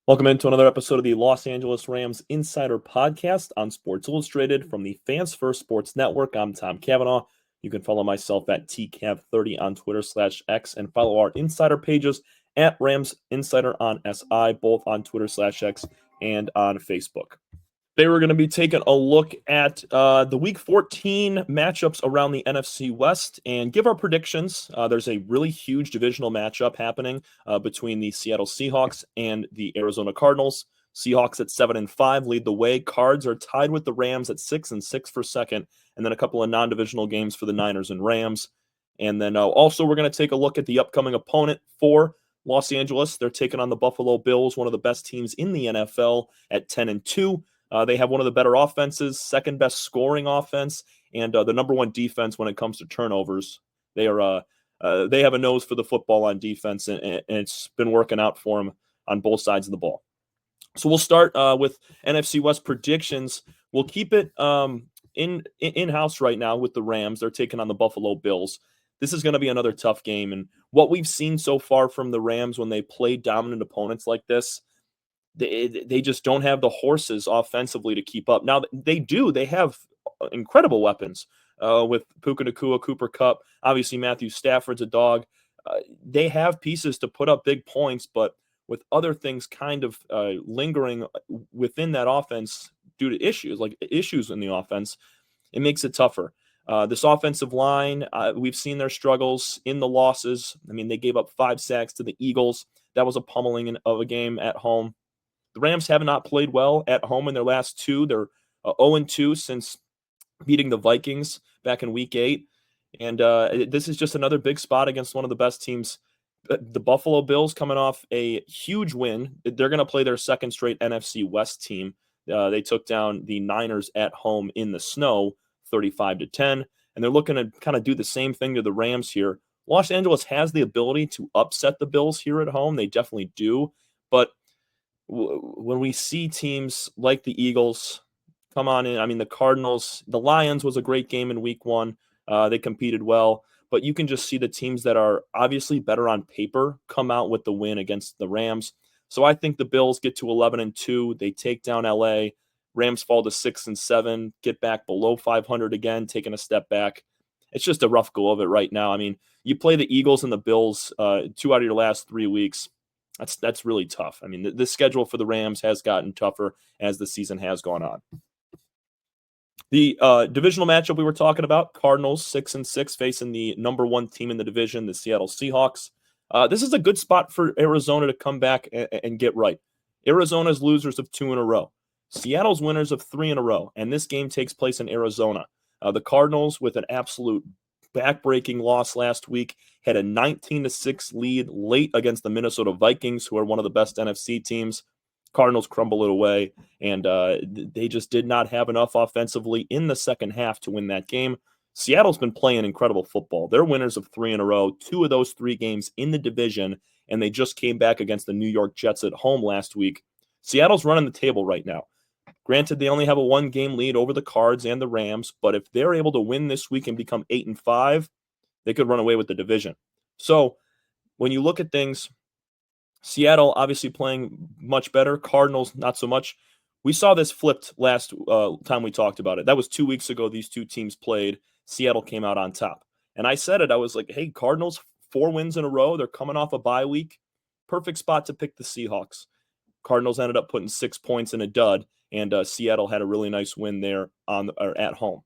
Welcome into another episode of the Los Angeles Rams Insider Podcast on Sports Illustrated from the Fans First Sports Network. I'm Tom Cavanaugh. You can follow myself at TCAV30 on Twitter/X and follow our insider pages at Rams Insider on SI, both on Twitter/X and on Facebook. They were going to be taking a look at the Week 14 matchups around the NFC West and give our predictions. There's a really huge divisional matchup happening between the Seattle Seahawks and the Arizona Cardinals. Seahawks at 7-5 lead the way. Cards are tied with the Rams at 6-6 for second, and then a couple of non-divisional games for the Niners and Rams. And then also we're going to take a look at the upcoming opponent for Los Angeles. They're taking on the Buffalo Bills, one of the best teams in the NFL, at 10-2. They have one of the better offenses, second best scoring offense, and the number one defense when it comes to turnovers. They have a nose for the football on defense, and it's been working out for them on both sides of the ball. So we'll start with NFC West predictions. We'll keep it in-house right now with the Rams. They're taking on the Buffalo Bills. This is going to be another tough game, and what we've seen so far from the Rams when they play dominant opponents like this, they just don't have the horses offensively to keep up. Now, they do. They have incredible weapons with Puka Nacua, Cooper Kupp. Obviously, Matthew Stafford's a dog. They have pieces to put up big points, but with other things kind of lingering within that offense due to issues in the offense, it makes it tougher. This offensive line, we've seen their struggles in the losses. I mean, they gave up 5 sacks to the Eagles. That was a pummeling of a game at home. The Rams have not played well at home in their last 2. They're 0-2 since beating the Vikings back in Week 8. And this is just another big spot against one of the best teams. The Buffalo Bills coming off a huge win. They're going to play their second straight NFC West team. They took down the Niners at home in the snow, 35-10. And they're looking to kind of do the same thing to the Rams here. Los Angeles has the ability to upset the Bills here at home. They definitely do. But when we see teams like the Eagles come on in, I mean, the Cardinals, the Lions was a great game in Week 1. They competed well, but you can just see the teams that are obviously better on paper come out with the win against the Rams. So I think the Bills get to 11-2. They take down LA. Rams fall to 6-7, get back below 500 again, taking a step back. It's just a rough go of it right now. I mean, you play the Eagles and the Bills 2 out of your last 3 weeks. That's really tough. I mean, the schedule for the Rams has gotten tougher as the season has gone on. The divisional matchup we were talking about, Cardinals 6-6 facing the number 1 team in the division, the Seattle Seahawks. This is a good spot for Arizona to come back and get right. Arizona's losers of 2 in a row. Seattle's winners of 3 in a row, and this game takes place in Arizona. The Cardinals, with an absolute back-breaking loss last week, had a 19-6 lead late against the Minnesota Vikings, who are one of the best NFC teams. Cardinals crumble it away, and they just did not have enough offensively in the second half to win that game. Seattle's been playing incredible football. They're winners of 3 in a row, 2 of those 3 games in the division, and they just came back against the New York Jets at home last week. Seattle's running the table right now. Granted, they only have a 1-game lead over the Cards and the Rams, but if they're able to win this week and become 8-5, they could run away with the division. So when you look at things, Seattle obviously playing much better, Cardinals not so much. We saw this flipped last time we talked about it. That was 2 weeks ago. These two teams played. Seattle came out on top. And I said it. I was like, hey, Cardinals, 4 wins in a row. They're coming off a bye week. Perfect spot to pick the Seahawks. Cardinals ended up putting 6 points in a dud, and Seattle had a really nice win there at home.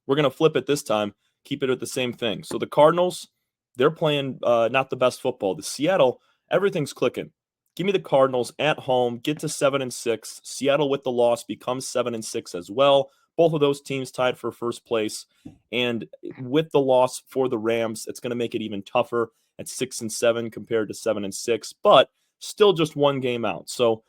We're going to flip it this time, keep it at the same thing. So the Cardinals, they're playing not the best football. The Seattle, everything's clicking. Give me the Cardinals at home, get to 7-6. Seattle with the loss becomes 7-6 as well. Both of those teams tied for first place. And with the loss for the Rams, it's going to make it even tougher at 6-7 compared to 7-6. But still just 1 game out. So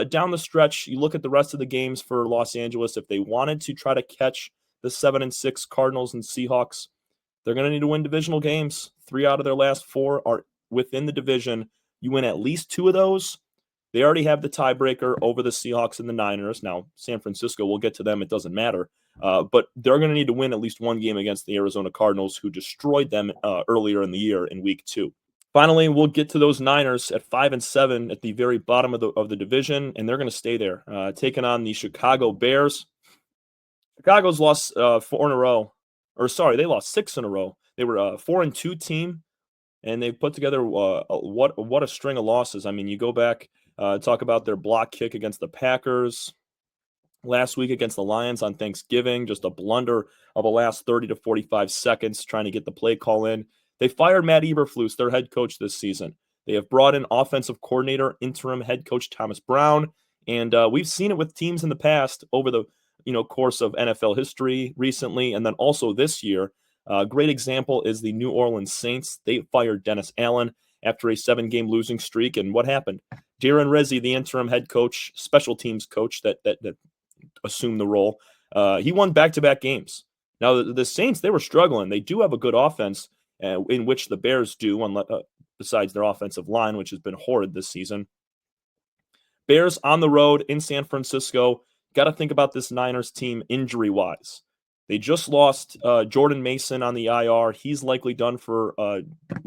down the stretch, you look at the rest of the games for Los Angeles. If they wanted to try to catch the 7-6 Cardinals and Seahawks, they're going to need to win divisional games. 3 out of their last 4 are within the division. You win at least 2 of those. They already have the tiebreaker over the Seahawks and the Niners. Now, San Francisco, we'll get to them. It doesn't matter. But they're going to need to win at least 1 game against the Arizona Cardinals, who destroyed them earlier in the year in Week 2. Finally, we'll get to those Niners at 5-7 at the very bottom of the division, and they're going to stay there, taking on the Chicago Bears. Chicago's lost 4 in a row, or sorry, they lost 6 in a row. They were a 4-2 team, and they've put together what a string of losses. I mean, you go back, talk about their block kick against the Packers last week against the Lions on Thanksgiving, just a blunder of the last 30 to 45 seconds trying to get the play call in. They fired Matt Eberflus, their head coach this season. They have brought in offensive coordinator, interim head coach Thomas Brown, and we've seen it with teams in the past over the course of NFL history recently, and then also this year. A great example is the New Orleans Saints. They fired Dennis Allen after a 7-game losing streak, and what happened? Darren Rizzi, the interim head coach, special teams coach that assumed the role, he won back-to-back games. Now, the Saints, they were struggling. They do have a good offense, in which the Bears do, besides their offensive line, which has been horrid this season. Bears on the road in San Francisco. Got to think about this Niners team injury-wise. They just lost Jordan Mason on the IR. He's likely done for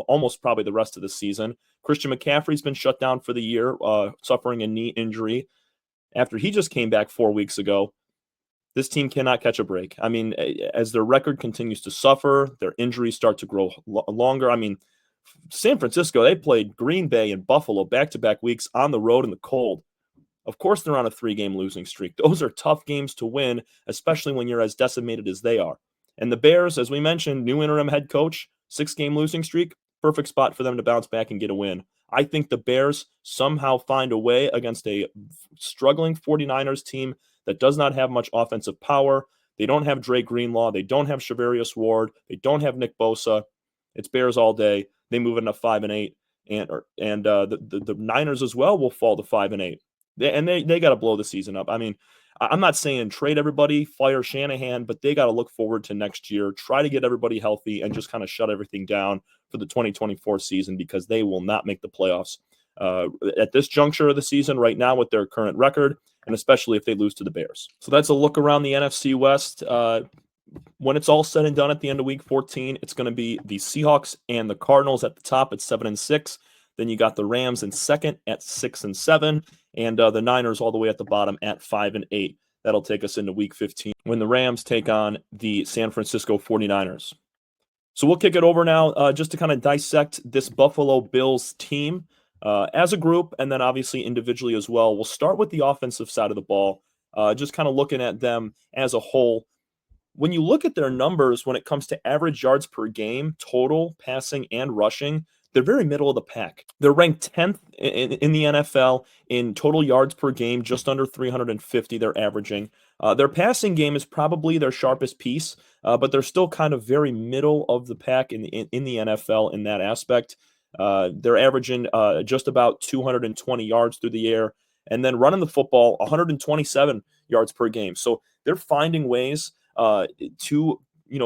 almost probably the rest of the season. Christian McCaffrey's been shut down for the year, suffering a knee injury after he just came back 4 weeks ago. This team cannot catch a break. I mean, as their record continues to suffer, their injuries start to grow longer. I mean, San Francisco, they played Green Bay and Buffalo back-to-back weeks on the road in the cold. Of course, they're on a 3-game losing streak. Those are tough games to win, especially when you're as decimated as they are. And the Bears, as we mentioned, new interim head coach, 6-game losing streak, perfect spot for them to bounce back and get a win. I think the Bears somehow find a way against a struggling 49ers team that does not have much offensive power. They don't have Dre Greenlaw. They don't have Shavarius Ward. They don't have Nick Bosa. It's Bears all day. They move into 5-8, and the Niners as well will fall to 5-8. They got to blow the season up. I mean, I'm not saying trade everybody, fire Shanahan, but they got to look forward to next year, try to get everybody healthy, and just kind of shut everything down for the 2024 season, because they will not make the playoffs at this juncture of the season right now with their current record, and especially if they lose to the Bears. So that's a look around the NFC West. When it's all said and done at the end of Week 14, it's going to be the Seahawks and the Cardinals at the top at 7-6. Then you got the Rams in second at 6-7, and the Niners all the way at the bottom at 5-8. That'll take us into Week 15 when the Rams take on the San Francisco 49ers. So we'll kick it over now just to kind of dissect this Buffalo Bills team as a group, and then obviously individually as well. We'll start with the offensive side of the ball, just kind of looking at them as a whole. When you look at their numbers when it comes to average yards per game, total, passing, and rushing, they're very middle of the pack. They're ranked 10th in the NFL in total yards per game, just under 350 they're averaging. Their passing game is probably their sharpest piece, but they're still kind of very middle of the pack in the NFL in that aspect. They're averaging just about 220 yards through the air, and then running the football 127 yards per game. So they're finding ways to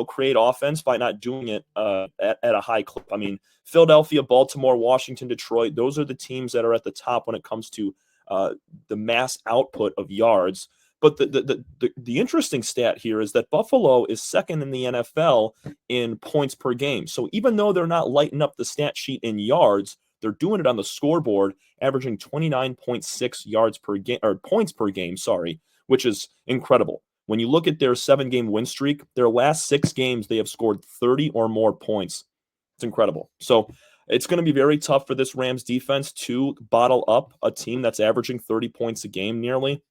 create offense by not doing it at a high clip. I mean, Philadelphia, Baltimore, Washington, Detroit, those are the teams that are at the top when it comes to the mass output of yards. But the interesting stat here is that Buffalo is second in the NFL in points per game. So even though they're not lighting up the stat sheet in yards, they're doing it on the scoreboard, averaging 29.6 yards per game, or points per game, which is incredible. When you look at their 7-game win streak, their last 6 games, they have scored 30 or more points. It's incredible. So it's going to be very tough for this Rams defense to bottle up a team that's averaging 30 points a game nearly.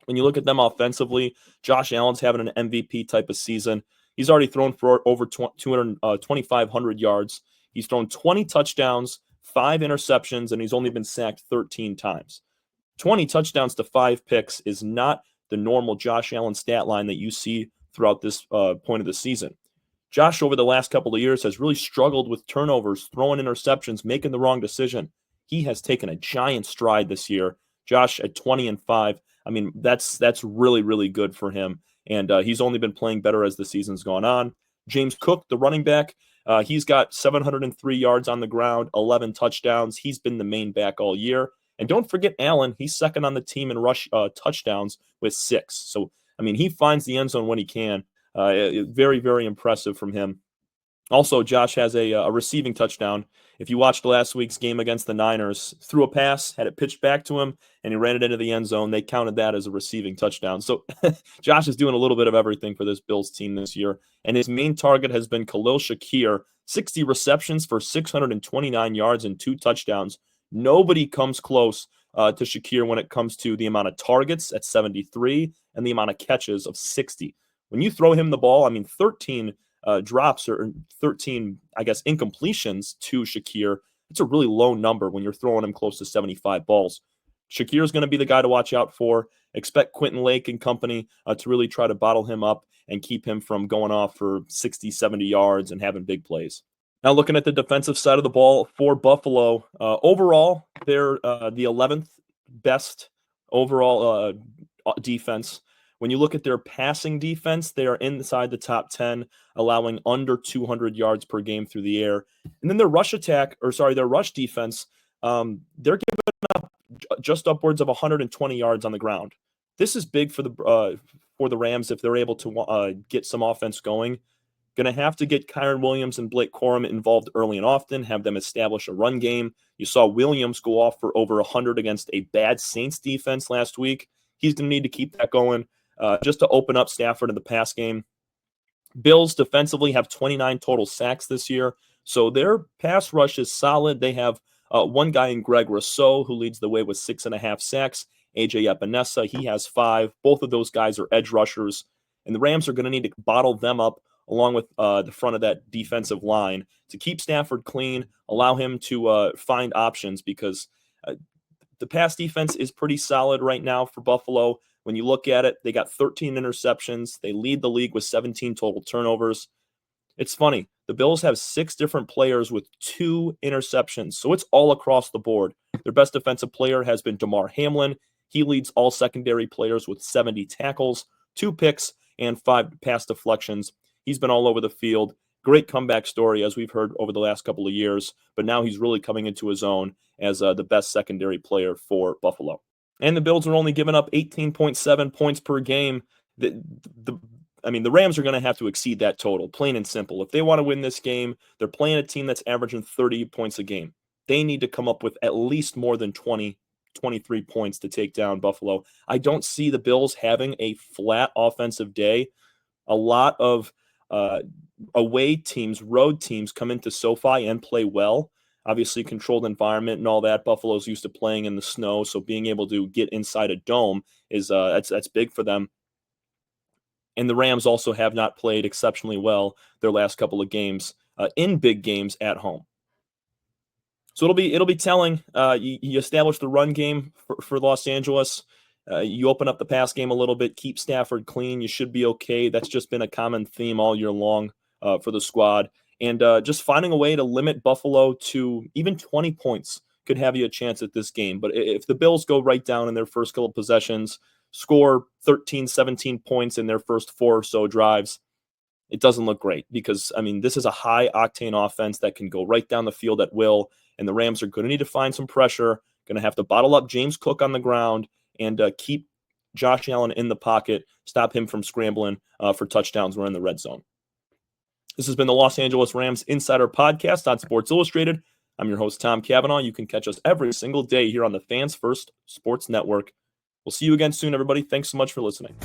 When you look at them offensively, Josh Allen's having an MVP type of season. He's already thrown for over 2,500 yards. He's thrown 20 touchdowns, 5 interceptions, and he's only been sacked 13 times. 20 touchdowns to 5 picks is not the normal Josh Allen stat line that you see throughout this point of the season. Josh, over the last couple of years, has really struggled with turnovers, throwing interceptions, making the wrong decision. He has taken a giant stride this year. Josh at 20-5. I mean, that's really, really good for him. And he's only been playing better as the season's gone on. James Cook, the running back, he's got 703 yards on the ground, 11 touchdowns. He's been the main back all year. And don't forget Allen. He's second on the team in rush touchdowns with 6. So, I mean, he finds the end zone when he can. Very, very impressive from him. Also, Josh has a receiving touchdown If you watched last week's game against the Niners, threw a pass, had it pitched back to him, and he ran it into the end zone. They counted that as a receiving touchdown. So Josh is doing a little bit of everything for this Bills team this year. And his main target has been Khalil Shakir, 60 receptions for 629 yards and 2 touchdowns. Nobody comes close to Shakir when it comes to the amount of targets at 73 and the amount of catches of 60. When you throw him the ball, 13 drops or 13, incompletions to Shakir. It's a really low number when you're throwing him close to 75 balls. Shakir is going to be the guy to watch out for. Expect Quentin Lake and company to really try to bottle him up and keep him from going off for 60, 70 yards and having big plays. Now looking at the defensive side of the ball for Buffalo, overall, they're the 11th best overall defense. When you look at their passing defense, they are inside the top 10, allowing under 200 yards per game through the air. And then their rush defense, they're giving up just upwards of 120 yards on the ground. This is big for the Rams if they're able to get some offense going. Going to have to get Kyren Williams and Blake Corum involved early and often, have them establish a run game. You saw Williams go off for over 100 against a bad Saints defense last week. He's going to need to keep that going. Just to open up Stafford in the pass game. Bills defensively have 29 total sacks this year, so their pass rush is solid. They have one guy in Greg Rousseau who leads the way with 6.5 sacks. AJ Epinesa, he has 5. Both of those guys are edge rushers, and the Rams are going to need to bottle them up along with the front of that defensive line to keep Stafford clean, allow him to find options because the pass defense is pretty solid right now for Buffalo. When you look at it, they got 13 interceptions. They lead the league with 17 total turnovers. It's funny. The Bills have 6 different players with 2 interceptions, so it's all across the board. Their best defensive player has been Damar Hamlin. He leads all secondary players with 70 tackles, 2 picks, and 5 pass deflections. He's been all over the field. Great comeback story, as we've heard over the last couple of years, but now he's really coming into his own as the best secondary player for Buffalo. And the Bills are only giving up 18.7 points per game. The Rams are going to have to exceed that total, plain and simple. If they want to win this game, they're playing a team that's averaging 30 points a game. They need to come up with at least more than 20, 23 points to take down Buffalo. I don't see the Bills having a flat offensive day. A lot of away teams, road teams come into SoFi and play well. Obviously, controlled environment and all that. Buffalo's used to playing in the snow, so being able to get inside a dome is that's big for them. And the Rams also have not played exceptionally well their last couple of games in big games at home. So it'll be telling. You establish the run game for Los Angeles. You open up the pass game a little bit, keep Stafford clean. You should be okay. That's just been a common theme all year long for the squad. And just finding a way to limit Buffalo to even 20 points could have you a chance at this game. But if the Bills go right down in their first couple of possessions, score 13, 17 points in their first 4 or so drives, it doesn't look great because, this is a high-octane offense that can go right down the field at will, and the Rams are going to need to find some pressure, going to have to bottle up James Cook on the ground and keep Josh Allen in the pocket, stop him from scrambling for touchdowns when in the red zone. This has been the Los Angeles Rams Insider Podcast on Sports Illustrated. I'm your host, Tom Cavanaugh. You can catch us every single day here on the Fans First Sports Network. We'll see you again soon, everybody. Thanks so much for listening.